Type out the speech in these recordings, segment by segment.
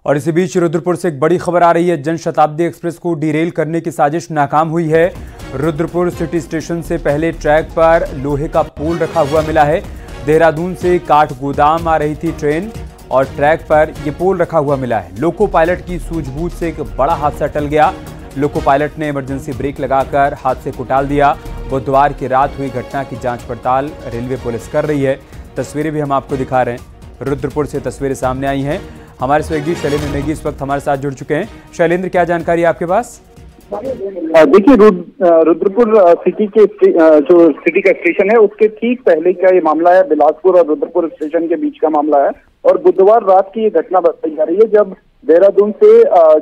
और इसी बीच रुद्रपुर से एक बड़ी खबर आ रही है। जनशताब्दी एक्सप्रेस को डिरेल करने की साजिश नाकाम हुई है। रुद्रपुर सिटी स्टेशन से पहले ट्रैक पर लोहे का पोल रखा हुआ मिला है। देहरादून से काठगोदाम आ रही थी ट्रेन और ट्रैक पर यह पोल रखा हुआ मिला है। लोको पायलट की सूझबूझ से एक बड़ा हादसा टल गया। लोको पायलट ने इमरजेंसी ब्रेक लगाकर हादसे को टाल दिया। बुधवार की रात हुई घटना की जांच पड़ताल रेलवे पुलिस कर रही है। तस्वीरें भी हम आपको दिखा रहे हैं। रुद्रपुर से तस्वीरें सामने आई हैं। हमारे सहयोगी शैलेंद्र नेगी इस वक्त हमारे साथ जुड़ चुके हैं। शैलेंद्र, क्या जानकारी है आपके पास? देखिए, रुद्रपुर सिटी के जो सिटी का स्टेशन है उसके ठीक पहले का ये मामला है। बिलासपुर और रुद्रपुर स्टेशन के बीच का मामला है और बुधवार रात की ये घटना बताई जा रही है जब देहरादून से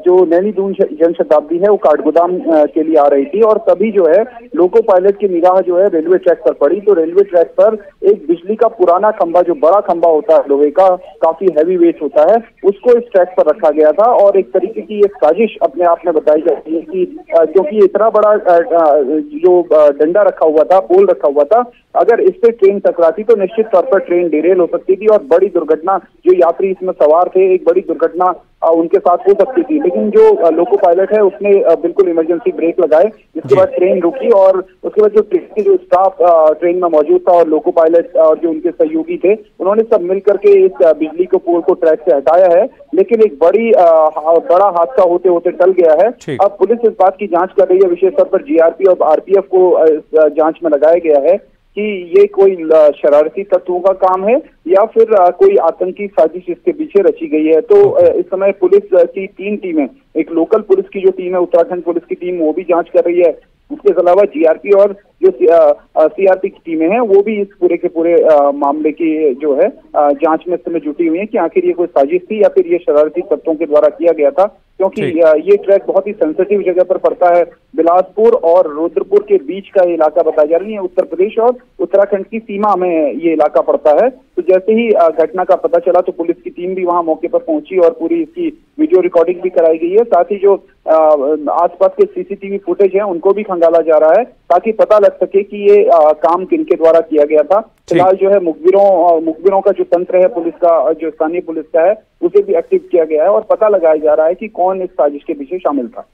जो नैनी दून जनशताब्दी है वो काठगोदाम के लिए आ रही थी और तभी जो है लोको पायलट की निगाह जो है रेलवे ट्रैक पर पड़ी। तो रेलवे ट्रैक पर एक बिजली का पुराना खंभा, जो बड़ा खंभा होता है लोहे का, काफी हैवी वेट होता है, उसको इस ट्रैक पर रखा गया था और एक तरीके की ये साजिश अपने आप में बताई जाती है कि क्योंकि इतना बड़ा जो डंडा रखा हुआ था, पोल रखा हुआ था, अगर इस पे ट्रेन टकराती तो निश्चित तौर पर ट्रेन डिरेल हो सकती थी और बड़ी दुर्घटना, जो यात्री इसमें सवार थे, एक बड़ी दुर्घटना उनके साथ हो सकती थी। लेकिन जो लोको पायलट है उसने बिल्कुल इमरजेंसी ब्रेक लगाए, जिसके बाद ट्रेन रुकी और उसके बाद जो ट्रेन के जो स्टाफ ट्रेन में मौजूद था और लोको पायलट और जो उनके सहयोगी थे, उन्होंने सब मिलकर के इस बिजली को पोल को ट्रैक से हटाया है। लेकिन एक बड़ा हादसा होते होते टल गया है। अब पुलिस इस बात की जांच कर रही है। विशेष तौर पर जीआरपी और आरपीएफ को जांच में लगाया गया है कि ये कोई शरारती तत्वों का काम है या फिर कोई आतंकी साजिश इसके पीछे रची गई है। तो इस समय पुलिस की 3 टीमें, एक लोकल पुलिस की जो टीम है, उत्तराखंड पुलिस की टीम, वो भी जांच कर रही है। उसके अलावा जीआरपी और जो सीआरपी की टीमें हैं वो भी इस पूरे के पूरे मामले की जो है जांच में इस समय जुटी हुई है कि आखिर ये कोई साजिश थी या फिर ये शरारती तत्वों के द्वारा किया गया था। क्योंकि ये ट्रैक बहुत ही सेंसिटिव जगह पर पड़ता है। बिलासपुर और रुद्रपुर के बीच का ये इलाका बताया जा रही है। उत्तर प्रदेश और उत्तराखंड की सीमा में ये इलाका पड़ता है। तो जैसे ही घटना का पता चला तो पुलिस की टीम भी वहां मौके पर पहुंची और पूरी इसकी वीडियो रिकॉर्डिंग भी कराई गई है। साथ ही जो आसपास के सीसीटीवी फुटेज है उनको भी खंगाला जा रहा है ताकि पता लग सके कि ये काम किनके द्वारा किया गया था। फिलहाल जो है मुखबिरों का जो तंत्र है पुलिस का, जो स्थानीय पुलिस का है, उसे भी एक्टिव किया गया है और पता लगाया जा रहा है कि कौन इस साजिश के पीछे शामिल था।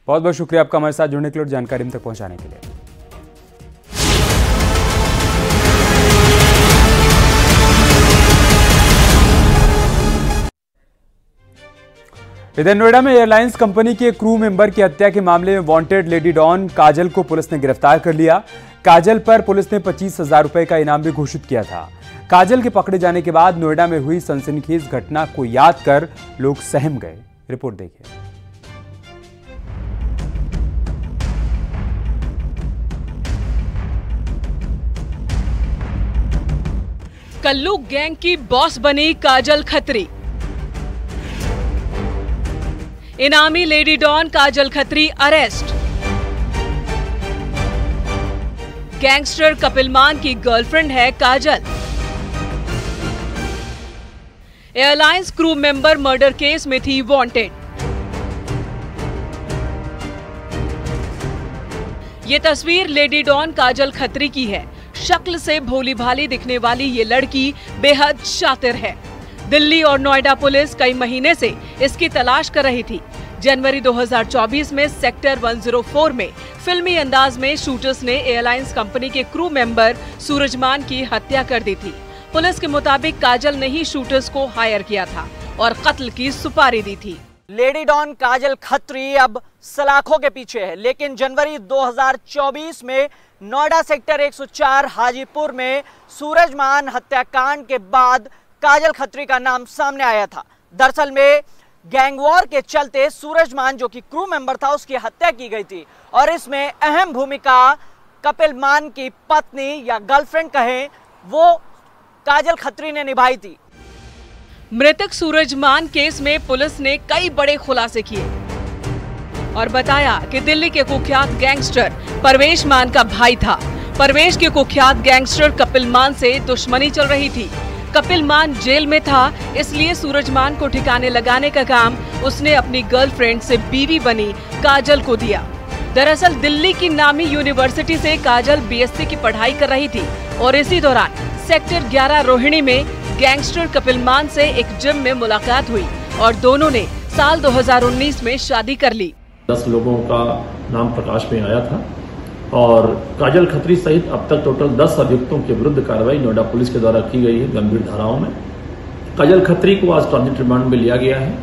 बहुत बहुत शुक्रिया आपका हमारे साथ जुड़ने के लिए और जानकारी हम तक पहुंचाने के लिए। इधर नोएडा में एयरलाइंस कंपनी के क्रू मेंबर की हत्या के मामले में वांटेड लेडी डॉन काजल को पुलिस ने गिरफ्तार कर लिया। काजल पर पुलिस ने 25,000 रुपए का इनाम भी घोषित किया था। काजल के पकड़े जाने के बाद नोएडा में हुई सनसनीखेज घटना को याद कर लोग सहम गए। रिपोर्ट देखिए। कल्लू गैंग की बॉस बनी काजल खत्री। इनामी lady don Kajal Khatri arrest. Gangster Kapil Maan की गर्लफ्रेंड है Kajal. Airlines crew member murder case में थी वांटेड। ये तस्वीर लेडी डॉन काजल खत्री की है। शक्ल से भोली भाली दिखने वाली ये लड़की बेहद शातिर है। दिल्ली और नोएडा पुलिस कई महीने से इसकी तलाश कर रही थी। जनवरी 2024 में सेक्टर 104 में फिल्मी अंदाज में शूटर्स ने एयरलाइंस कंपनी के क्रू मेंबर सूरजमान की हत्या कर दी थी। पुलिस के मुताबिक काजल ने ही शूटर्स को हायर किया था और कत्ल की सुपारी दी थी। लेडी डॉन काजल खत्री अब सलाखों के पीछे है, लेकिन जनवरी 2024 में नोएडा सेक्टर 104 हाजीपुर में सूरजमान हत्याकांड के बाद काजल खत्री का नाम सामने आया था। दरअसल में गैंगवॉर के चलते सूरजमान, जो कि क्रू मेंबर था, उसकी हत्या की गई थी और इसमें अहम भूमिका कपिल मान की पत्नी या गर्लफ्रेंड कहें, वो काजल खत्री ने निभाई थी। मृतक सूरजमान केस में पुलिस ने कई बड़े खुलासे किए और बताया कि दिल्ली के कुख्यात गैंगस्टर परवेश मान का भाई था। परवेश के कुख्यात गैंगस्टर कपिल मान से दुश्मनी चल रही थी। कपिल मान जेल में था, इसलिए सूरजमान को ठिकाने लगाने का काम उसने अपनी गर्लफ्रेंड से बीवी बनी काजल को दिया। दरअसल दिल्ली की नामी यूनिवर्सिटी से काजल बीएससी की पढ़ाई कर रही थी और इसी दौरान सेक्टर 11 रोहिणी में गैंगस्टर कपिल मान से एक जिम में मुलाकात हुई और दोनों ने साल 2019 में शादी कर ली। 10 लोगों का नाम प्रकाश में आया था और काजल खत्री सहित अब तक टोटल 10 अभियुक्तों के विरुद्ध कार्रवाई नोएडा पुलिस के द्वारा की गई है गंभीर धाराओं में। काजल खत्री को आज ट्रांजिट रिमांड में लिया गया है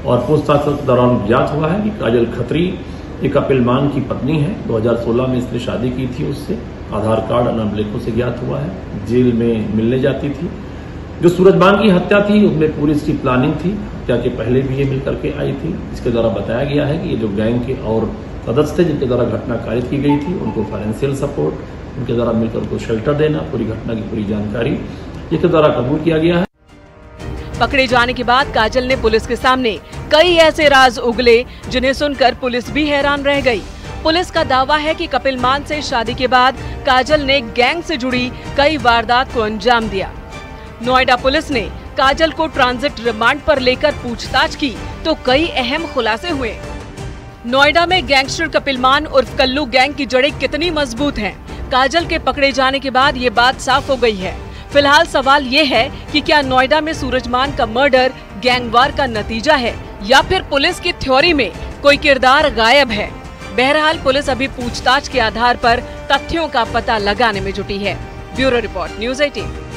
और पूछताछ के दौरान ज्ञात हुआ है कि काजल खत्री एक कपिल मान की पत्नी है। 2016 में इसने शादी की थी उससे, आधार कार्ड अनबलेखों से ज्ञात हुआ है। जेल में मिलने जाती थी। जो सूरजमान की हत्या थी उसमें पूरी इसकी प्लानिंग थी, हत्या के पहले भी ये मिल करके आई थी। इसके द्वारा बताया गया है कि ये जो गैंग के और सदस्य थे जिनके द्वारा घटना कारित की गई थी, उनको फाइनेंशियल सपोर्ट, उनके द्वारा मिलकर उनको शेल्टर देना, पूरी घटना की पूरी जानकारी इसके द्वारा कबूल किया गया है। पकड़े जाने के बाद काजल ने पुलिस के सामने कई ऐसे राज उगले जिन्हें सुनकर पुलिस भी हैरान रह गई। पुलिस का दावा है कि कपिल मान से शादी के बाद काजल ने गैंग से जुड़ी कई वारदात को अंजाम दिया। नोएडा पुलिस ने काजल को ट्रांजिट रिमांड पर लेकर पूछताछ की तो कई अहम खुलासे हुए। नोएडा में गैंगस्टर कपिल मान उर्फ कल्लू गैंग की जड़ें कितनी मजबूत हैं? काजल के पकड़े जाने के बाद ये बात साफ हो गई है। फिलहाल सवाल ये है कि क्या नोएडा में सूरजमान का मर्डर गैंगवार का नतीजा है या फिर पुलिस की थ्योरी में कोई किरदार गायब है। बहरहाल पुलिस अभी पूछताछ के आधार पर तथ्यों का पता लगाने में जुटी है। Bureau report, news 18।